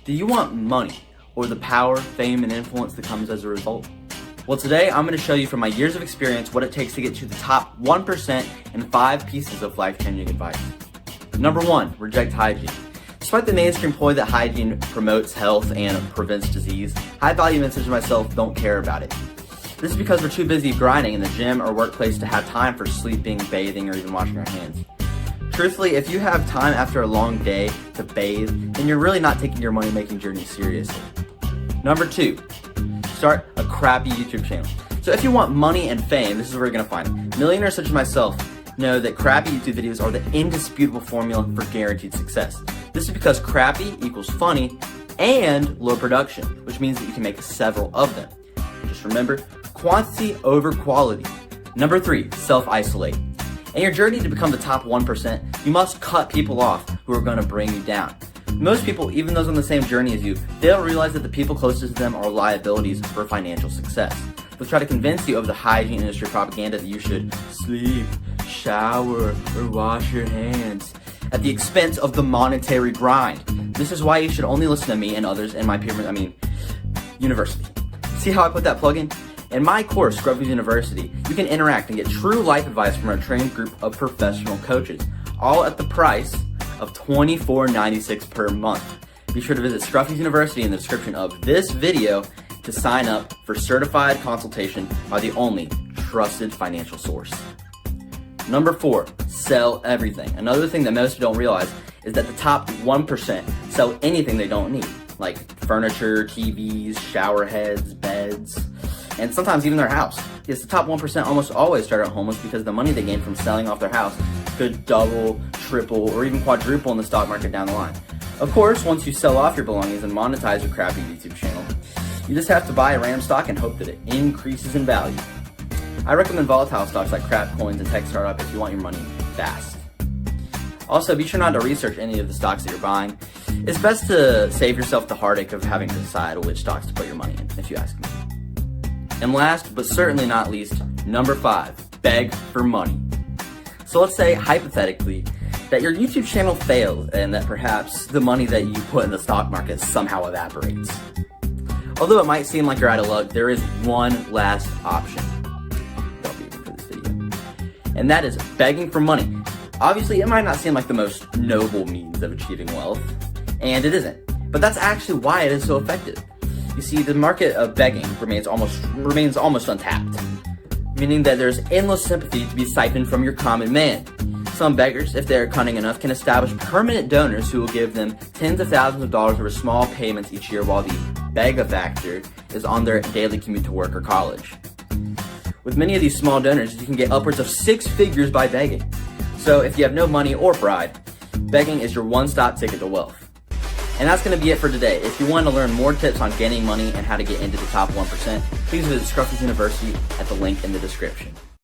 Do you want money or the power, fame, and influence that comes as a result? Well, today I'm going to show you from my years of experience what it takes to get to the top 1% and 5 pieces of life-changing advice. Number 1, reject hygiene. Despite the mainstream ploy that hygiene promotes health and prevents disease, high-value men such as myself don't care about it. This is because we're too busy grinding in the gym or workplace to have time for sleeping, bathing, or even washing our hands. Truthfully, if you have time after a long day to bathe, then you're really not taking your money-making journey seriously. Number 2, start a crappy YouTube channel. So if you want money and fame, this is where you're gonna find it. Millionaires such as myself know that crappy YouTube videos are the indisputable formula for guaranteed success. This is because crappy equals funny and low production, which means that you can make several of them. Just remember, quantity over quality. Number 3, self-isolate. In your journey to become the top 1%, you must cut people off who are going to bring you down. Most people, even those on the same journey as you, they don't realize that the people closest to them are liabilities for financial success. They'll try to convince you of the hygiene industry propaganda that you should sleep, shower, or wash your hands at the expense of the monetary grind. This is why you should only listen to me and others in my university. See how I put that plug in? In my course, Scruffy's University, you can interact and get true life advice from a trained group of professional coaches, all at the price of $24.96 per month. Be sure to visit Scruffy's University in the description of this video to sign up for certified consultation by the only trusted financial source. Number 4, sell everything. Another thing that most don't realize is that the top 1% sell anything they don't need, like furniture, TVs, shower heads, beds, and sometimes even their house. Yes, the top 1% almost always start out homeless because the money they gain from selling off their house could double, triple, or even quadruple in the stock market down the line. Of course, once you sell off your belongings and monetize your crappy YouTube channel, you just have to buy a random stock and hope that it increases in value. I recommend volatile stocks like crap coins and tech startup if you want your money fast. Also, be sure not to research any of the stocks that you're buying. It's best to save yourself the heartache of having to decide which stocks to put your money in, if you ask me. And last, but certainly not least, number 5, beg for money. So let's say, hypothetically, that your YouTube channel fails and that perhaps the money that you put in the stock market somehow evaporates. Although it might seem like you're out of luck, there is one last option. Don't be even for this video. And that is begging for money. Obviously, it might not seem like the most noble means of achieving wealth, and it isn't. But that's actually why it is so effective. You see, the market of begging remains almost untapped, meaning that there's endless sympathy to be siphoned from your common man. Some beggars, if they're cunning enough, can establish permanent donors who will give them tens of thousands of dollars over small payments each year while the beg-a-factor is on their daily commute to work or college. With many of these small donors, you can get upwards of 6 figures by begging. So if you have no money or pride, begging is your one-stop ticket to wealth. And that's going to be it for today. If you want to learn more tips on gaining money and how to get into the top 1%, please visit Scruffy's University at the link in the description.